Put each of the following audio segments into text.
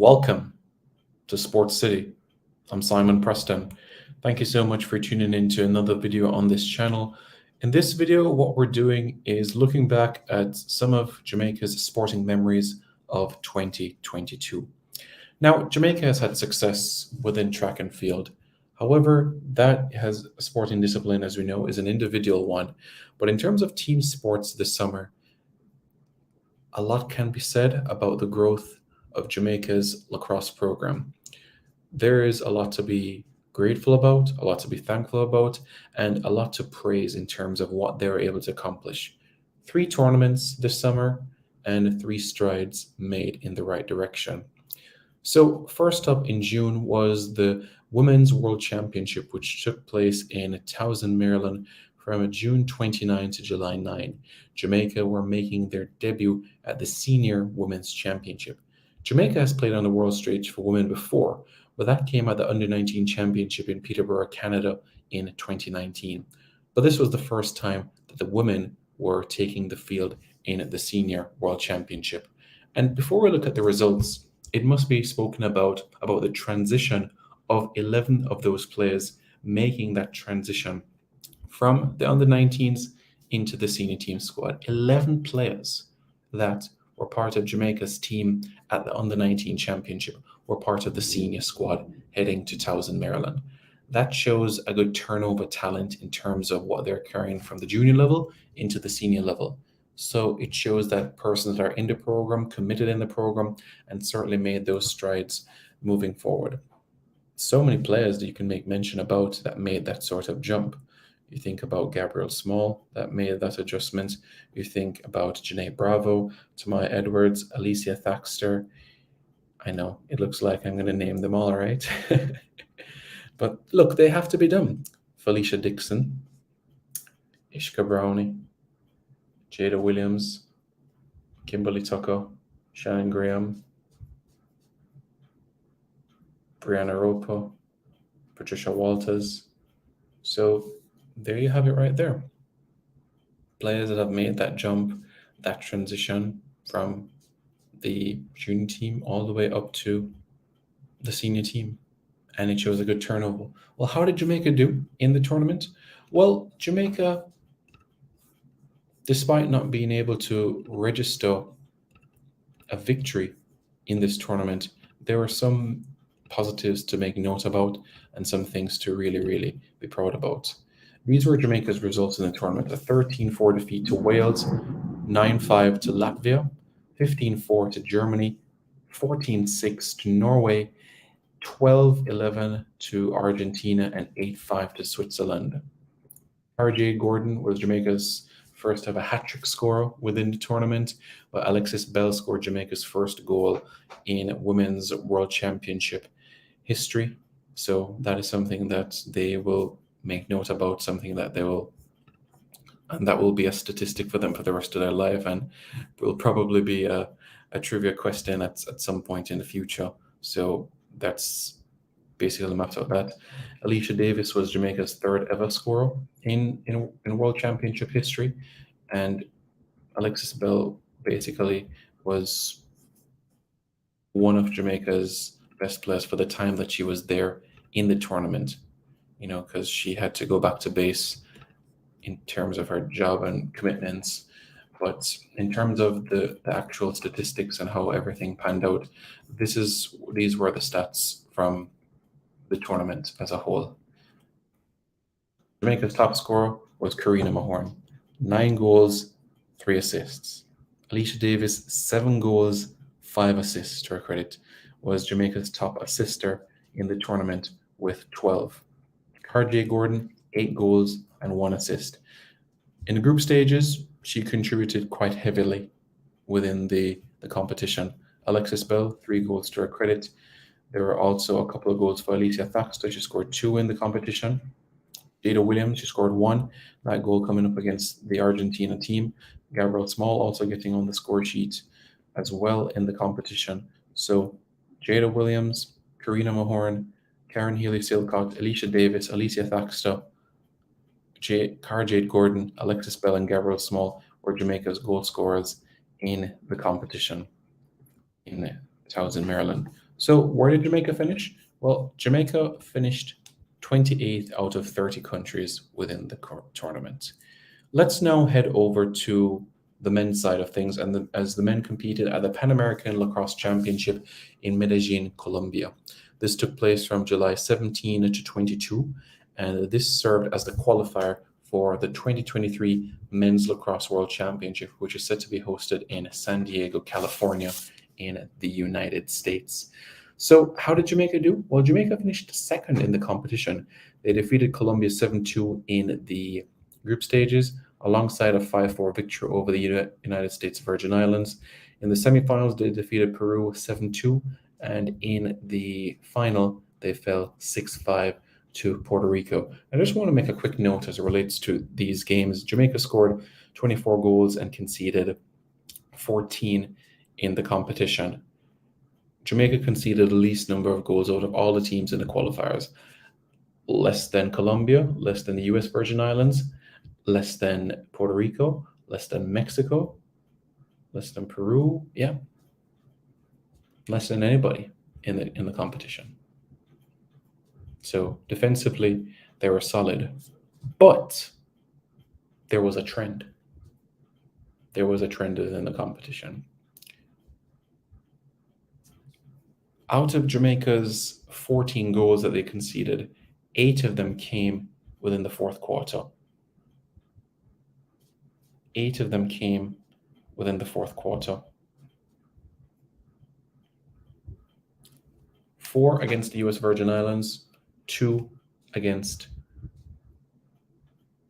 Welcome to Sports City. I'm Simon Preston. Thank you so much for tuning in to another video on this channel. In this video, what we're doing is looking back at some of Jamaica's sporting memories of 2022. Now, Jamaica has had success within track and field. However, that has a sporting discipline, as we know, is an individual one. But in terms of team sports this summer, a lot can be said about the growth of Jamaica's lacrosse program. There is a lot to be grateful about, a lot to be thankful about, and a lot to praise in terms of what they were able to accomplish. 3 tournaments this summer and 3 strides made in the right direction. So first up in June was the Women's World Championship, which took place in Towson, Maryland from June 29 to July 9. Jamaica were making their debut at the Senior Women's Championship. Jamaica has played on the world stage for women before, but that came at the Under-19 Championship in Peterborough, Canada in 2019. But this was the first time that the women were taking the field in the Senior World Championship. And before we look at the results, it must be spoken about the transition of 11 of those players making that transition from the Under-19s into the senior team squad. 11 players that were part of Jamaica's team at the Under-19 Championship were part of the senior squad heading to Towson, Maryland. That shows a good turnover talent in terms of what they're carrying from the junior level into the senior level. So it shows that persons that are in the program, committed in the program, and certainly made those strides moving forward. So many players that you can make mention about that made that sort of jump. You think about Gabrielle Small that made that adjustment. You think about Janae Bravo, Tamaya Edwards, Alicia Thaxter. I know it looks like I'm going to name them all, right? But look, they have to be done. Felicia Dixon, Ishka Brownie, Jada Williams, Kimberly Tucker, Shannon Graham, Brianna Ropo, Patricia Walters. So there you have it right there. Players that have made that jump, that transition from the junior team all the way up to the senior team. And it shows a good turnover. Well, how did Jamaica do in the tournament? Well, Jamaica, despite not being able to register a victory in this tournament, there were some positives to make note about and some things to really be proud about. These were Jamaica's results in the tournament: a 13-4 defeat to Wales, 9-5 to Latvia, 15-4 to Germany, 14-6 to Norway, 12-11 to Argentina, and 8-5 to Switzerland. RJ Gordon was Jamaica's first ever hat-trick scorer within the tournament, but Alexis Bell scored Jamaica's first goal in Women's World Championship history. So that is something that they will make note about, something that they will, and that will be a statistic for them for the rest of their life, and will probably be a trivia question at some point in the future. So that's basically the matter of that. Alicia Davis was Jamaica's 3rd ever scorer in World Championship history, and Alexis Bell basically was one of Jamaica's best players for the time that she was there in the tournament, because she had to go back to base in terms of her job and commitments. But in terms of the actual statistics and how everything panned out, these were the stats from the tournament as a whole. Jamaica's top scorer was Karina Mahorn, 9 goals, 3 assists. Alicia Davis, 7 goals, 5 assists to her credit, was Jamaica's top assister in the tournament with 12. RJ Gordon, 8 goals and 1 assist. In the group stages, she contributed quite heavily within the competition. Alexis Bell, 3 goals to her credit. There were also a couple of goals for Alicia Thaxter. She scored 2 in the competition. Jada Williams, she scored 1. That goal coming up against the Argentina team. Gabrielle Small also getting on the score sheet as well in the competition. So Jada Williams, Karina Mahorn, Karen Healy-Silcott, Alicia Davis, Alicia Thaxter, Jade Gordon, Alexis Bell, and Gabrielle Small were Jamaica's goal scorers in the competition in Towson, Maryland. So where did Jamaica finish? Well, Jamaica finished 28th out of 30 countries within the tournament. Let's now head over to the men's side of things, and as the men competed at the Pan American Lacrosse Championship in Medellin, Colombia. This took place from July 17 to 22, and this served as the qualifier for the 2023 Men's Lacrosse World Championship, which is set to be hosted in San Diego, California, in the United States. So how did Jamaica do? Well, Jamaica finished second in the competition. They defeated Colombia 7-2 in the group stages, alongside a 5-4 victory over the United States Virgin Islands. In the semifinals, they defeated Peru 7-2, and in the final, they fell 6-5 to Puerto Rico. I just want to make a quick note as it relates to these games. Jamaica scored 24 goals and conceded 14 in the competition. Jamaica conceded the least number of goals out of all the teams in the qualifiers. Less than Colombia, less than the US Virgin Islands, less than Puerto Rico, less than Mexico, less than Peru, less than anybody in the competition. So defensively, they were solid, but there was a trend. There was a trend within the competition. Out of Jamaica's 14 goals that they conceded, 8 of them came within the fourth quarter. 8 of them came within the fourth quarter. 4 against the US Virgin Islands, 2 against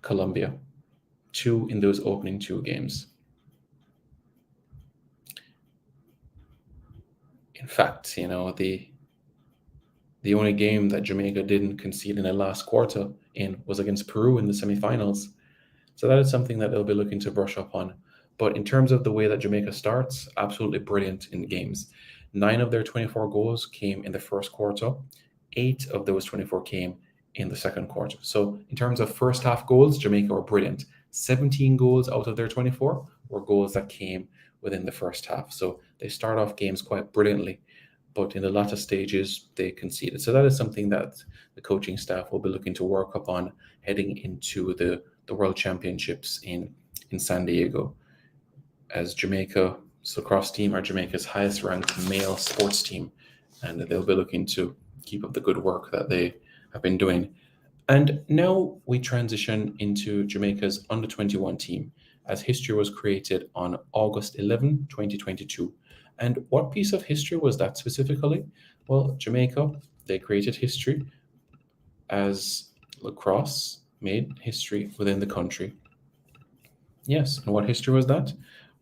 Colombia. 2 in those opening 2 games. In fact, the only game that Jamaica didn't concede in the last quarter was against Peru in the semifinals. So that is something that they'll be looking to brush up on. But in terms of the way that Jamaica starts, absolutely brilliant in games. 9 of their 24 goals came in the first quarter. 8 of those 24 came in the second quarter. So in terms of first half goals, Jamaica were brilliant. 17 goals out of their 24 were goals that came within the first half. So they start off games quite brilliantly, but in the latter stages, they conceded. So that is something that the coaching staff will be looking to work upon heading into the World Championships in San Diego, as Jamaica's lacrosse team are Jamaica's highest ranked male sports team, and they'll be looking to keep up the good work that they have been doing. And now we transition into Jamaica's under-21 team, as history was created on August 11, 2022. And what piece of history was that specifically? Well, Jamaica, they created history as lacrosse made history within the country. Yes, and what history was that?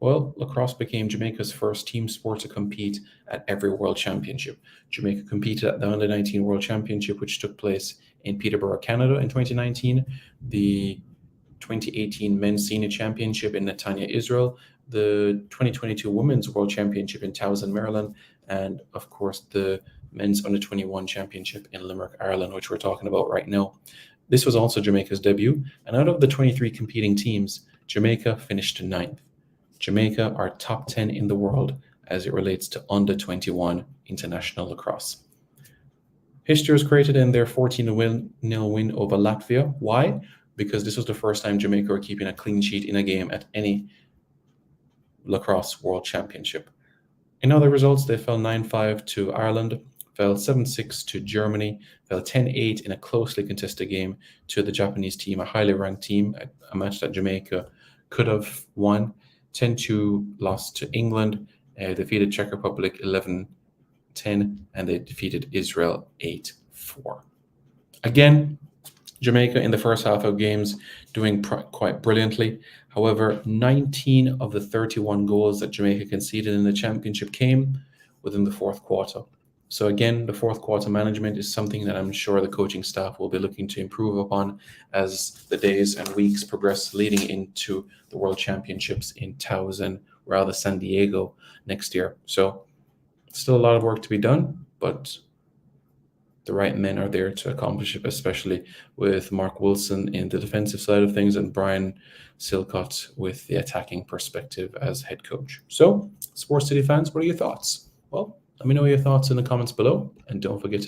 Well, lacrosse became Jamaica's first team sport to compete at every World Championship. Jamaica competed at the Under-19 World Championship, which took place in Peterborough, Canada in 2019, the 2018 Men's Senior Championship in Netanya, Israel, the 2022 Women's World Championship in Towson, Maryland, and of course the Men's Under-21 Championship in Limerick, Ireland, which we're talking about right now. This was also Jamaica's debut, and out of the 23 competing teams, Jamaica finished 9th. Jamaica are top 10 in the world as it relates to under-21 international lacrosse. History was created in their 14-0 win over Latvia. Why? Because this was the first time Jamaica were keeping a clean sheet in a game at any lacrosse world championship. In other results, they fell 9-5 to Ireland, fell 7-6 to Germany, fell 10-8 in a closely contested game to the Japanese team, a highly ranked team, a match that Jamaica could have won. 10-2 lost to England, defeated Czech Republic 11-10, and they defeated Israel 8-4. Again, Jamaica in the first half of games doing quite brilliantly. However, 19 of the 31 goals that Jamaica conceded in the championship came within the fourth quarter. So again, the fourth quarter management is something that I'm sure the coaching staff will be looking to improve upon as the days and weeks progress leading into the World Championships in San Diego next year. So still a lot of work to be done, but the right men are there to accomplish it, especially with Mark Wilson in the defensive side of things and Brian Silcott with the attacking perspective as head coach. So, Sports City fans, what are your thoughts? Well, Let me know your thoughts in the comments below, and don't forget to